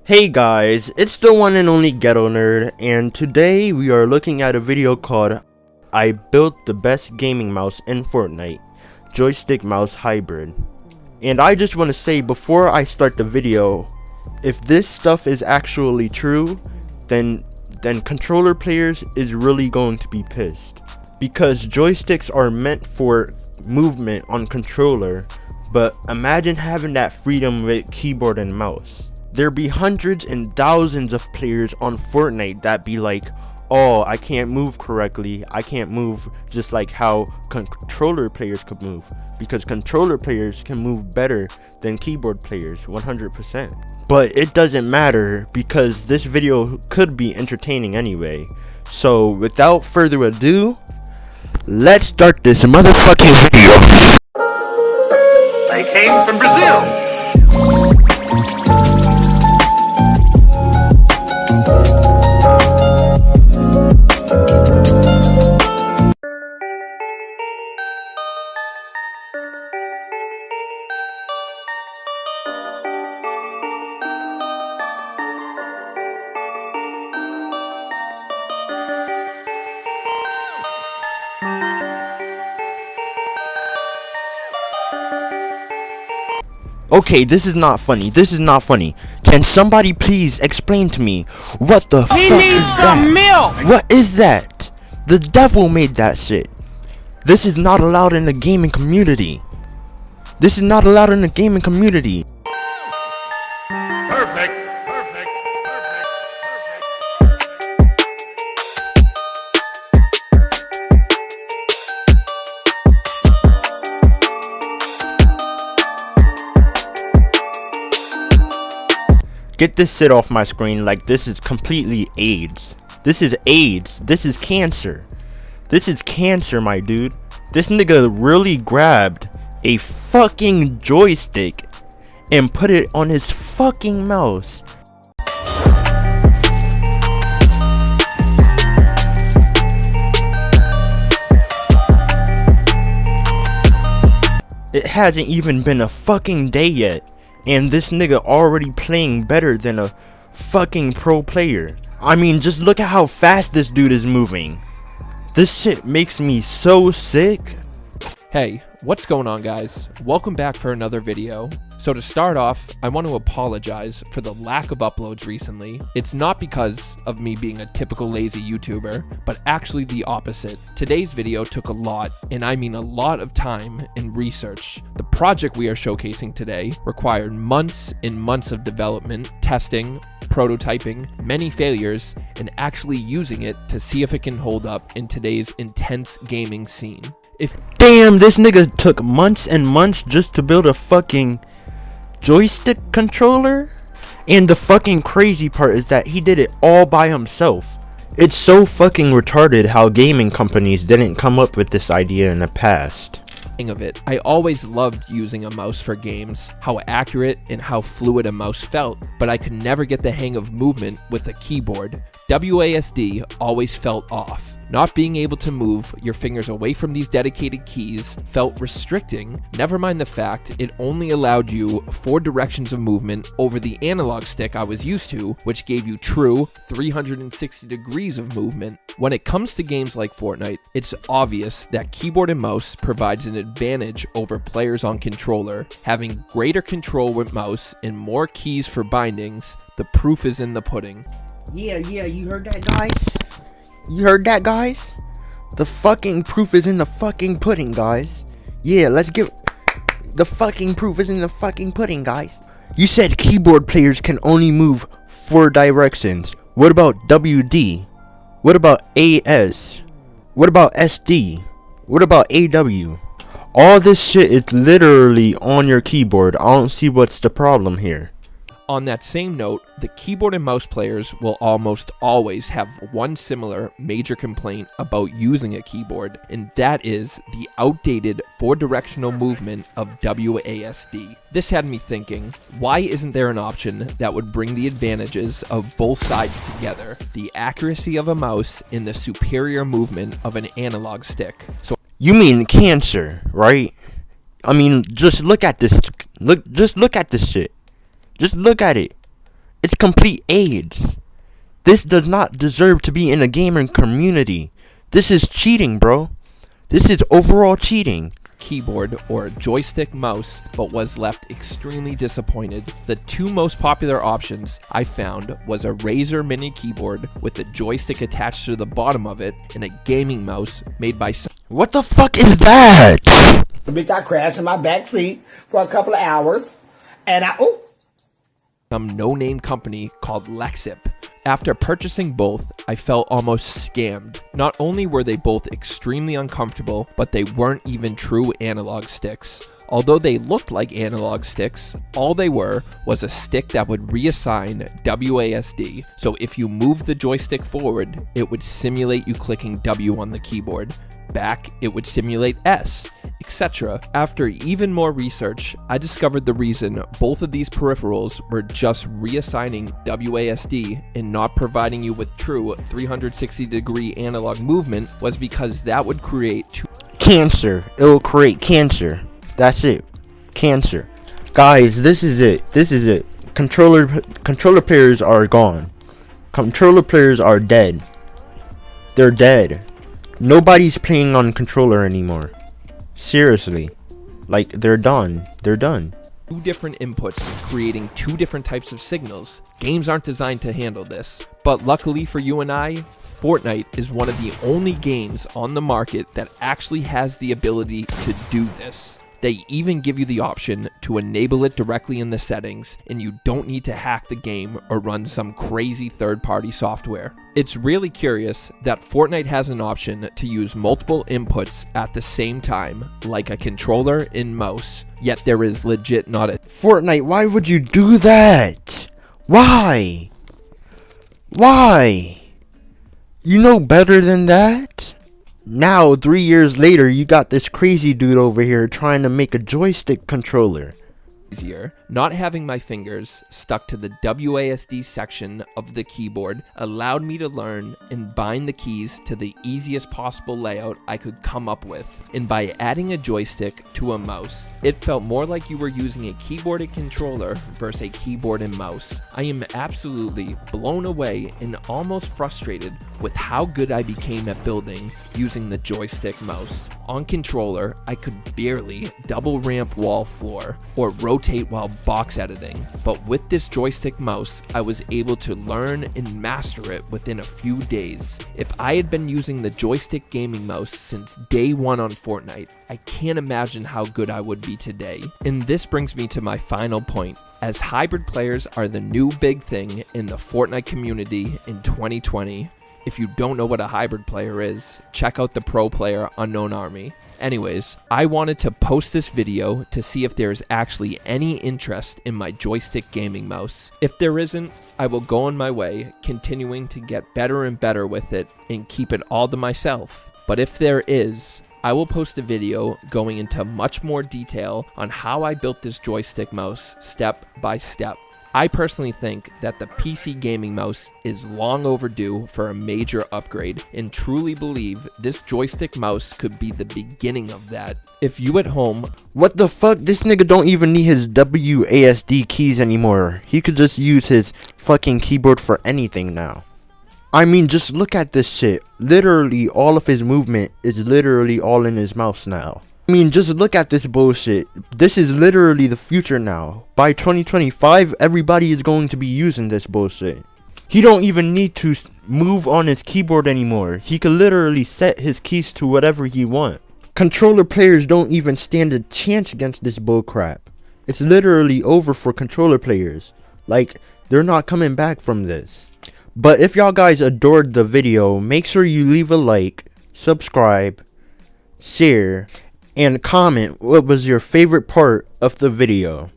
Hey guys, it's the one and only Ghetto Nerd, and today we are looking at a video called I Built the Best Gaming Mouse in Fortnite, Joystick Mouse Hybrid. And I just want to say before I start the video, if this stuff is actually true, then controller players is really going to be pissed. Because joysticks are meant for movement on controller, but imagine having that freedom with keyboard and mouse. There be hundreds and thousands of players on Fortnite that be like, oh, I can't move correctly, I can't move just like how controller players could move, because controller players can move better than keyboard players 100%. But it doesn't matter because this video could be entertaining anyway. So without further ado, let's start this motherfucking video. They came from Brazil. Okay, this is not funny. Can somebody please explain to me what the fuck is that? Milk. What is that? The devil made that shit. This is not allowed in the gaming community. Perfect. Get this shit off my screen. Like, this is completely AIDS. This is AIDS. This is cancer. This is cancer, my dude. This nigga really grabbed a fucking joystick and put it on his fucking mouse. It hasn't even been a fucking day yet, and this nigga already playing better than a fucking pro player. I mean, just look at how fast this dude is moving. This shit makes me so sick. Hey, what's going on, guys? Welcome back for another video. So to start off, I want to apologize for the lack of uploads recently. It's not because of me being a typical lazy YouTuber, but actually the opposite. Today's video took a lot, and I mean a lot of time and research. The project we are showcasing today required months and months of development, testing, prototyping, many failures, and actually using it to see if it can hold up in today's intense gaming scene. Damn, this nigga took months and months just to build a fucking joystick controller? And the fucking crazy part is that he did it all by himself. It's so fucking retarded how gaming companies didn't come up with this idea in the past. Of it. I always loved using a mouse for games, how accurate and how fluid a mouse felt, but I could never get the hang of movement with a keyboard. WASD always felt off. Not being able to move your fingers away from these dedicated keys felt restricting, never mind the fact it only allowed you 4 directions of movement over the analog stick I was used to, which gave you true 360 degrees of movement. When it comes to games like Fortnite, it's obvious that keyboard and mouse provides an advantage over players on controller. Having greater control with mouse and more keys for bindings, the proof is in the pudding. Yeah, you heard that, guys? You heard that, guys? The fucking proof is in the fucking pudding, guys. Yeah, let's give... The fucking proof is in the fucking pudding, guys. You said keyboard players can only move 4 directions. What about WD? What about AS? What about SD? What about AW? All this shit is literally on your keyboard. I don't see what's the problem here. On that same note, the keyboard and mouse players will almost always have one similar major complaint about using a keyboard, and that is the outdated 4-directional movement of WASD. This had me thinking, why isn't there an option that would bring the advantages of both sides together, the accuracy of a mouse and the superior movement of an analog stick? So you mean cancer, right? I mean, just look at this. Just look at this shit. Just look at it. It's complete AIDS. This does not deserve to be in a gaming community. This is cheating, bro. This is overall cheating. Keyboard or joystick mouse, but was left extremely disappointed. The two most popular options I found was a Razer mini keyboard with a joystick attached to the bottom of it and a gaming mouse made by What the fuck is that? Bitch, I crashed in my back seat for a couple of hours, and some no-name company called Lexip. After purchasing both, I felt almost scammed. Not only were they both extremely uncomfortable, but they weren't even true analog sticks. Although they looked like analog sticks, all they were was a stick that would reassign WASD. So if you moved the joystick forward, it would simulate you clicking W on the keyboard. Back, it would simulate S, etc. After even more research, I discovered the reason both of these peripherals were just reassigning WASD and not providing you with true 360-degree analog movement was because that would create Cancer. It will create cancer. That's it. Cancer. Guys, this is it. This is it. Controller players are gone. Controller players are dead. They're dead. Nobody's playing on controller anymore. Seriously. Like, they're done. They're done. Two different inputs, creating two different types of signals. Games aren't designed to handle this. But luckily for you and I, Fortnite is one of the only games on the market that actually has the ability to do this. They even give you the option to enable it directly in the settings, and you don't need to hack the game or run some crazy third-party software. It's really curious that Fortnite has an option to use multiple inputs at the same time, like a controller and mouse, yet there is legit not a Fortnite, why would you do that? Why? Why? You know better than that? Now, 3 years later, you got this crazy dude over here trying to make a joystick controller. easier. Not having my fingers stuck to the WASD section of the keyboard allowed me to learn and bind the keys to the easiest possible layout I could come up with. And by adding a joystick to a mouse, it felt more like you were using a keyboard and controller versus a keyboard and mouse. I am absolutely blown away and almost frustrated with how good I became at building using the joystick mouse. On controller, I could barely double ramp wall floor or rotate while box editing, but with this joystick mouse, I was able to learn and master it within a few days. If I had been using the joystick gaming mouse since day one on Fortnite, I can't imagine how good I would be today. And this brings me to my final point. As hybrid players are the new big thing in the Fortnite community in 2020, if you don't know what a hybrid player is, check out the pro player Unknown Army. Anyways, I wanted to post this video to see if there's actually any interest in my joystick gaming mouse. If there isn't, I will go on my way, continuing to get better and better with it and keep it all to myself. But if there is, I will post a video going into much more detail on how I built this joystick mouse step by step. I personally think that the PC gaming mouse is long overdue for a major upgrade and truly believe this joystick mouse could be the beginning of that. If you at home... What the fuck? This nigga don't even need his WASD keys anymore. He could just use his fucking keyboard for anything now. I mean, just look at this shit. Literally, all of his movement is literally all in his mouse now. I mean, just look at this bullshit. This is literally the future now. By 2025, everybody is going to be using this bullshit. He don't even need to move on his keyboard anymore. He could literally set his keys to whatever he wants. Controller players don't even stand a chance against this bullcrap. It's literally over for controller players. Like, they're not coming back from this. But if y'all guys adored the video, make sure you leave a like, subscribe, share, and comment what was your favorite part of the video.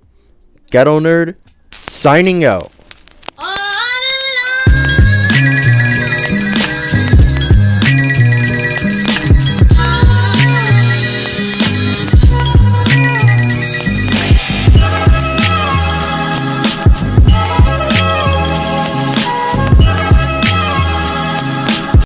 Ghetto Nerd, signing out.